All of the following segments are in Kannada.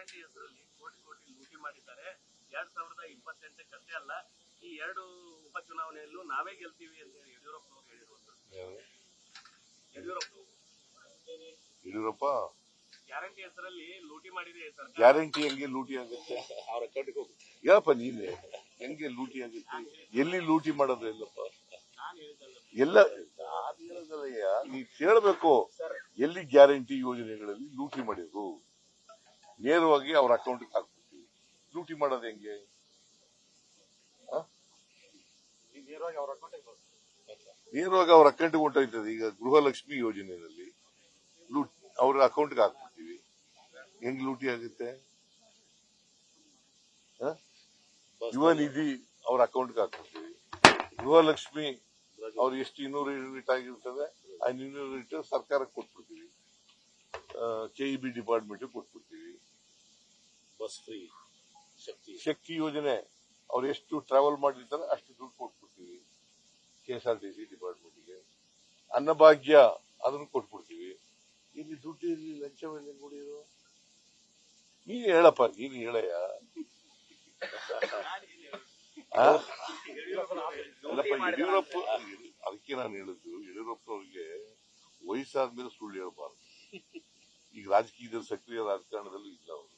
ಗ್ಯಾರಂಟಿ ಹೆಸರಲ್ಲಿ ಕೋಟಿ ಕೋಟಿ ಲೂಟಿ ಮಾಡಿದ್ದಾರೆ. 2028 ಕತೆ ಅಲ್ಲ, ಈ 2 ಉಪಚುನಾವಣೆಯಲ್ಲೂ ನಾವೇ ಗೆಲ್ತೀವಿ ಅಂತ ಹೇಳಿ ಯಡಿಯೂರಪ್ಪನವರು ಹೇಳಿರುವಂತದ್ದು. ಯಡಿಯೂರಪ್ಪ ಗ್ಯಾರಂಟಿ ಹೆಸರಲ್ಲಿ ಲೂಟಿ ಮಾಡಿದೆ ಸರ್. ಗ್ಯಾರಂಟಿ ಹೆಂಗೆ ಲೂಟಿ ಆಗುತ್ತೆ? ಅವ್ರ ಅಕೌಂಟ್ಗೆ ಹೋಗುತ್ತೆ. ಯಾಪ ನೀನೆ ಹೆಂಗೆ ಲೂಟಿ ಆಗುತ್ತೆ? ಎಲ್ಲಿ ಲೂಟಿ ಮಾಡೋದು? ಎಲ್ಲಪ್ಪ ಎಲ್ಲ ಹೇಳೋದಲ್ಲಯ್ಯ, ನೀ ಕೇಳಬೇಕು. ಎಲ್ಲಿ ಗ್ಯಾರಂಟಿ ಯೋಜನೆಗಳಲ್ಲಿ ಲೂಟಿ ಮಾಡಿದ್ರು? ನೇರವಾಗಿ ಅವ್ರ ಅಕೌಂಟ್ಗೆ ಹಾಕ್ಬಿಡ್ತೀವಿ. ಲೂಟಿ ಮಾಡೋದು ಹೆಂಗೆ? ನೇರವಾಗಿ ಅವ್ರ ಅಕೌಂಟ್ಗೆ ಹೊಂಟೋಯ್ತದೆ. ಈಗ ಗೃಹಲಕ್ಷ್ಮಿ ಯೋಜನೆಯಲ್ಲಿ ಅವ್ರ ಅಕೌಂಟ್ಗೆ ಹಾಕ್ಬಿಡ್ತೀವಿ. ಹೆಂಗ್ ಲೂಟಿ ಆಗುತ್ತೆ? ಯುವ ನಿಧಿ ಅವ್ರ ಅಕೌಂಟ್ಗೆ ಹಾಕ್ಬಿಡ್ತೀವಿ. ಗೃಹಲಕ್ಷ್ಮಿ ಅವ್ರು ಎಷ್ಟು 200 ಯೂನಿಟ್ ಆಗಿರ್ತದೆ, ಆ 200 ಯೂನಿಟ್ ಸರ್ಕಾರಕ್ಕೆ ಕೊಟ್ಬಿಡ್ತೀವಿ. ಕೆಇಬಿ ಡಿಪಾರ್ಟ್ಮೆಂಟ್ ಕೊಟ್ಬಿಡ್ತೀವಿ. ಬಸ್ ಫ್ರೀ ಶಕ್ತಿ ಯೋಜನೆ ಅವ್ರು ಎಷ್ಟು ಟ್ರಾವೆಲ್ ಮಾಡಿರ್ತಾರೆ ಅಷ್ಟು ದುಡ್ಡು ಕೊಟ್ಬಿಡ್ತೀವಿ KSRTC ಡಿಪಾರ್ಟ್ಮೆಂಟ್ಗೆ. ಅನ್ನಭಾಗ್ಯ ಅದನ್ನು ಕೊಟ್ಬಿಡ್ತೀವಿ. ಇಲ್ಲಿ ದುಡ್ಡು ಇಲ್ಲಿ ಲಂಚವನ್ನು ಕೊಡಿಯೋದು? ನೀನು ಹೇಳಪ್ಪ, ನೀನು ಹೇಳಯ್ಯ. ಅಲ್ಲಪ್ಪ, ಯಡಿಯೂರಪ್ಪ, ಅದಕ್ಕೆ ನಾನು ಹೇಳಿದ್ದು, ಯಡಿಯೂರಪ್ಪನವ್ರಿಗೆ ವಯಸ್ಸಾದ್ಮೇಲೆ ಸುಳ್ಳು ಹೇಳಬಾರ್ದು. ಈಗ ರಾಜಕೀಯದಲ್ಲಿ ಸಕ್ರಿಯ ರಾಜಕಾರಣದಲ್ಲೂ ಇಲ್ಲ ಅವರು.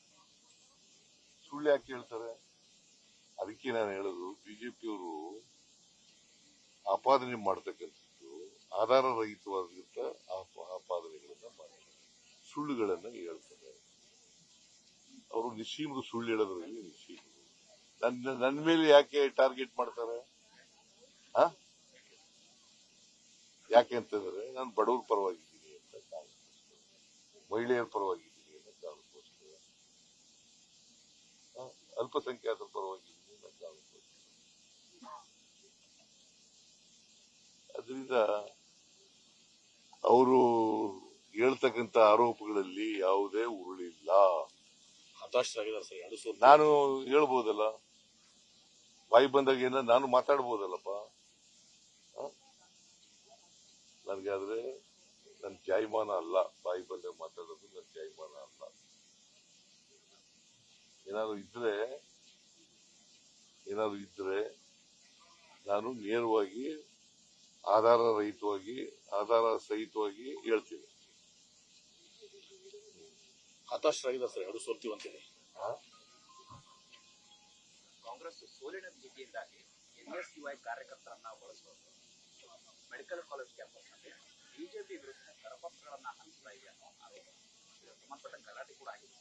ಸುಳ್ಳು ಯಾಕೆ ಹೇಳ್ತಾರೆ? ಅದಕ್ಕೆ ನಾನು ಹೇಳೋದು, ಬಿಜೆಪಿಯವರು ಆಪಾದನೆ ಮಾಡ್ತಕ್ಕಂಥದ್ದು ಆಧಾರ ರಹಿತವಾದಂತ ಆಪಾದನೆಗಳನ್ನ ಮಾಡ್ತಾರೆ, ಸುಳ್ಳುಗಳನ್ನ ಹೇಳ್ತಾರೆ. ಅವರು ನಿಶ್ಚೀಮರು ಸುಳ್ಳು ಹೇಳೋದ್ರಲ್ಲಿ ನಿಶ್ಚೀಮರು. ನನ್ನ ಮೇಲೆ ಯಾಕೆ ಟಾರ್ಗೆಟ್ ಮಾಡ್ತಾರೆ? ಯಾಕೆ ಅಂತಂದ್ರೆ ನಾನು ಬಡವರ ಪರವಾಗಿದ್ದೀನಿ ಅಂತ ಕಾರಣಕ್ಕೋಸ್ಕರ, ಮಹಿಳೆಯರ ಪರವಾಗಿದ್ದೀನಿ ಅನ್ನೋ ಕಾರಣಕ್ಕೋಸ್ಕರ, ಅಲ್ಪಸಂಖ್ಯಾತರ ಪರವಾಗಿದ್ದೀನಿ ಅನ್ನೋ ಕಾರಣಕ್ಕೋಸ್ಕರ. ಅದರಿಂದ ಅವರು ಹೇಳ್ತಕ್ಕಂಥ ಆರೋಪಗಳಲ್ಲಿ ಯಾವುದೇ ಉರುಳಿಲ್ಲ. ನಾನು ಹೇಳ್ಬೋದಲ್ಲ, ಬಾಯಿ ಬಂದಾಗ ಏನ ನಾನು ಮಾತಾಡ್ಬೋದಲ್ಲಪ್ಪ. ನನ್ಗಾದ್ರೆ ನನ್ನ ಜಾಯಮಾನ ಅಲ್ಲ, ಬಾಯಿ ಬಂದಾಗ ಮಾತಾಡೋದು ನನ್ನ ಜಾಯಮಾನ ಅಲ್ಲ. ಏನಾದ್ರು ಇದ್ರೆ ನಾನು ನೇರವಾಗಿ ಆಧಾರ ಸಹಿತವಾಗಿ ಹೇಳ್ತೀನಿ. ಹತಾಶರಾಗಿದ್ದಾರೆ ಸರ್, ಎರಡು ಸೋಲ್ತೀವಿ ಅಂತೇಳಿ. ಕಾಂಗ್ರೆಸ್ ಸೋಲಿನ ಭೀತಿಯಿಂದಾಗಿ NSUI ಕಾರ್ಯಕರ್ತರನ್ನ ಬಳಸೋದು ಮೆಡಿಕಲ್ ಕಾಲೇಜ್ ಕ್ಯಾಂಪಸ್ನಲ್ಲಿ ಬಿಜೆಪಿ ವಿರುದ್ಧ ಕರಪತ್ರಗಳನ್ನ ಹಂಚ್ತಾ ಇದೆ ಅನ್ನೋ ಆರೋಪ ಸಂಬಂಧಪಟ್ಟ ಗಲಾಟೆ ಕೂಡ ಆಗಿದೆ.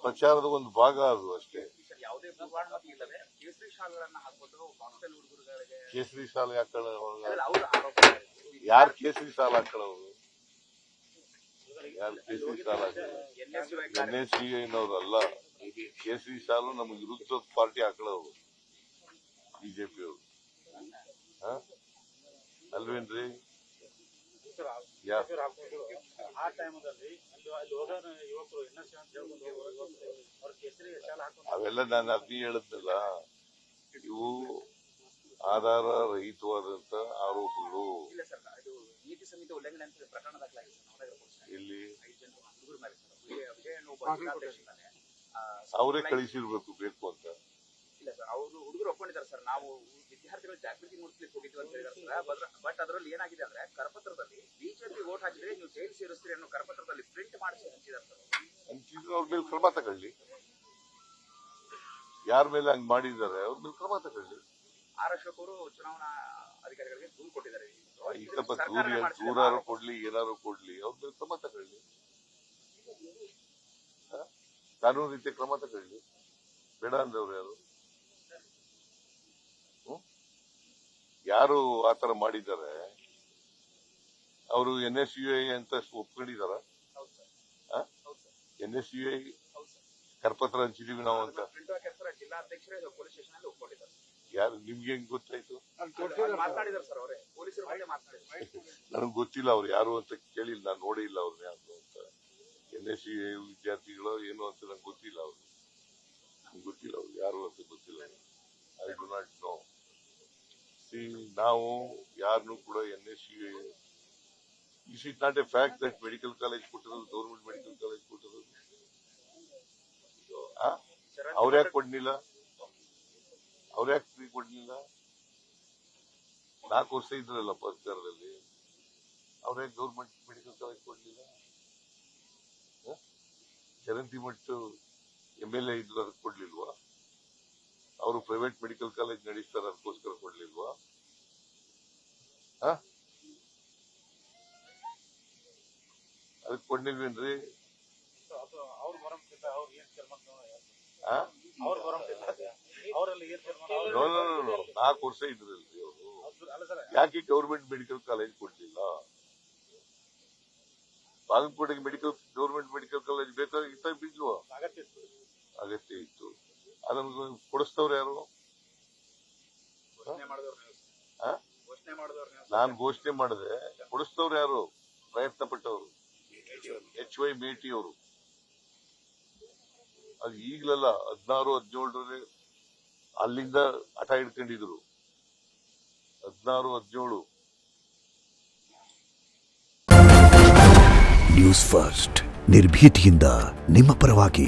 ಪ್ರಚಾರದ ಒಂದು ಭಾಗ ಅದು ಅಷ್ಟೇ. ಯಾವುದೇ ಪೂರ್ವಾನುಮತಿ ಇಲ್ಲದೆ ಕೇಸರಿ ಶಾಲೆಗಳನ್ನ ಹಾಕೊಂಡು ಹಾಸ್ಟೆಲ್ ಹುಡುಗರುಗಳಿಗೆ. ಕೇಸರಿ ಶಾಲೆ ಹಾಕೊಳ್ಳೋ ಅವ್ರ ಆರೋಪ. ಯಾರು ಕೇಸರಿ ಶಾಲೆ ಹಾಕೊಳ್ಳೋರು? ಯಾರು ಕೇಸರಿ ಶಾಲೆ ಹಾಕೊಳ್ಳೋರು? NSUI ಅಲ್ಲ. ಕೇಸರಿ ಶಾಲು ನಮಗೆ ವಿರುದ್ಧ ಪಾರ್ಟಿ ಹಾಕೊಳ್ಳೋರು ಬಿಜೆಪಿಯವರು ಅಲ್ವೇನ್ರಿ? ಅವೆಲ್ಲ ನಾನು ಅದೇ ಹೇಳದ್ನಲ್ಲ, ಇವು ಆಧಾರ ರಹಿತವಾದಂತ ಆರೋಪಗಳು. ನೀತಿ ಸಂಹಿತೆ ಉಲ್ಲಂಘನೆ ಅಂತ ಪ್ರಕರಣ ದಾಖಲಾಗಿದೆ. ಇಲ್ಲಿ ಅವರೇ ಕಳಿಸಿರ್ಬೇಕು ಬೇಕು ಅಂತ. ಇಲ್ಲ ಸರ್, ಅವರು ಹುಡುಗರು ಒಪ್ಕೊಂಡಿದ್ದಾರೆ ಸರ್. ನಾವು ವಿದ್ಯಾರ್ಥಿಗಳು ಜಾಗೃತಿ ಮೂಡಿಸ್ಲಿಕ್ಕೆ ಹೋಗಿದ್ವಿ ಅಂತ ಹೇಳಿದ್ದಾರೆ ಸರ್. ಬಟ್ ಅದರಲ್ಲಿ ಏನಾಗಿದೆ ಅಂದ್ರೆ, ಕರಪತ್ರದಲ್ಲಿ ಬಿಜೆಪಿ ವೋಟ್ ಹಾಕಿದ್ರೆ ನೀವು ಜೈಲು ಸೇರಿಸ್ತೀರಿ ಅನ್ನೋ ಕರಪತ್ರದಲ್ಲಿ ಪ್ರಿಂಟ್ ಮಾಡಿಸಿ ಹಂಚಿದ್ದಾರೆ ಸರ್. ಅವ್ರ ಮೇಲೆ ಕ್ರಮ ತಗೊಳ್ಳಿ. ಯಾರ ಮೇಲೆ ಹಂಗ್ ಮಾಡಿದ್ದಾರೆ ಅವ್ರ ಮೇಲೆ ಕ್ರಮ ತಗೊಳ್ಳಿ. ಆರ್ ಅಶೋಕ್ ಅವರು ಚುನಾವಣಾ ಅಧಿಕಾರಿಗಳಿಗೆ ದೂರು ಕೊಟ್ಟಿದ್ದಾರೆ. ದೂರಾರು ಕೊಡ್ಲಿ, ಏನಾರು ಕೊಡ್ಲಿ, ಅವ್ರ ಮೇಲೆ ಕ್ರಮ ತಗೊಳ್ಳಿ. ಕಾನೂನು ರೀತಿಯ ಕ್ರಮ ತಗೊಳ್ಳಿ. ಬೇಡ ಅಂದವ್ರು ಯಾರು ಆತರ ಮಾಡಿದ್ದಾರೆ? ಅವರು NSUI ಅಂತ ಒಪ್ಕೊಂಡಿದಾರ? NSUI ಕರಪತ್ರ ಹಂಚಿದೀವಿ ನಾವು ಅಂತ ಜಿಲ್ಲಾಧ್ಯಕ್ಷರೇ ಪೊಲೀಸ್ ಸ್ಟೇಷನ್ ಅಲ್ಲಿ ಒಪ್ಕೊಂಡಿದ್ದಾರೆ. ಯಾರು? ನಿಮ್ಗೆ ಹೆಂಗ್ ಗೊತ್ತಾಯ್ತು? ಮಾತನಾಡಿದ್ದಾರೆ ಸರ್ ಅವರೇ, ಪೊಲೀಸರ ಬಗ್ಗೆ ಮಾತನಾಡಿದ್ದಾರೆ. ನನಗ್ ಗೊತ್ತಿಲ್ಲ ಅವ್ರು ಯಾರು ಅಂತ ಕೇಳಿಲ್ಲ, ನಾನು ನೋಡೇ ಇಲ್ಲ ಅವ್ರನ್ನ ಯಾರು ಅಂತ. NSUI ವಿದ್ಯಾರ್ಥಿಗಳು ಏನು ಅಂತ ನಂಗೆ ಗೊತ್ತಿಲ್ಲ. ಅವ್ರು ಗೊತ್ತಿಲ್ಲ, ಅವ್ರು ಯಾರು ಅಂತ ಗೊತ್ತಿಲ್ಲ. I do not know. ನಾವು ಯಾರನ್ನು ಕೂಡ NSUI, is it not a fact that medical college ಕೊಟ್ಟಿರೋದು, ಗೌರ್ಮೆಂಟ್ ಮೆಡಿಕಲ್ ಕಾಲೇಜ್ ಕೊಟ್ಟಿರೋದು ಅವ್ರ್ಯಾಕೆ ಕೊಡ್ಲಿಲ್ಲ? ಅವ್ರ್ಯಾಕೆ ಫ್ರೀ ಕೊಡ್ಲಿಲ್ಲ? 4 ವರ್ಷ ಇದ್ರಲ್ಲಪ್ಪ ಅಧಿಕಾರದಲ್ಲಿ, ಅವ್ರ್ಯಾಕೆ ಗೌರ್ಮೆಂಟ್ ಮೆಡಿಕಲ್ ಕಾಲೇಜ್ ಕೊಡ್ಲಿಲ್ಲ? ಜಯಂತಿ ಮಠ್ MLA ಇದ್ರು ಅದಕ್ಕೆ ಕೊಡ್ಲಿಲ್ವಾ? ಅವರು ಪ್ರೈವೇಟ್ ಮೆಡಿಕಲ್ ಕಾಲೇಜ್ ನಡೆಸ್ತಾರೆ ಅದಕ್ಕೋಸ್ಕರ ಕೊಡ್ಲಿಲ್ವಾ? ಅದಕ್ಕೆ ಕೊಡ್ಲಿಲ್ವೇನ್ರಿ? ಅವ್ರು 4 ವರ್ಷ ಇದ್ರಲ್ರಿ ಅವರು, ಯಾಕೆ ಗೌರ್ಮೆಂಟ್ ಮೆಡಿಕಲ್ ಕಾಲೇಜ್ ಕೊಡ್ಲಿಲ್ಲ? ಬಾಗಲಕೋಟೆಗೆ ಗೌರ್ಮೆಂಟ್ ಮೆಡಿಕಲ್ ಕಾಲೇಜ್ ಬೇಕಾಗಿತ್ತ ಬಿದ್ವಾ? ಅಗತ್ಯ ಇತ್ತು. ಅದನ್ನು ಕೊಡಿಸ್ತವ್ರು ಯಾರು? ನಾನ್ ಘೋಷಣೆ ಮಾಡಿದೆ, ಕೊಡಿಸ್ತವ್ರು ಯಾರು? ಪ್ರಯತ್ನ ಪಟ್ಟವರು HY ಮೇಟಿ ಅವರು. ಅದು ಈಗಲಲ್ಲ, 16-17 ಅಲ್ಲಿಂದ ಹಠ ಹಿಡ್ಕೊಂಡಿದ್ರು. 16-17 ನ್ಯೂಸ್ ಫಸ್ಟ್ ನಿರ್ಭೀತಿಯಿಂದ ನಿಮ್ಮ ಪರವಾಗಿ.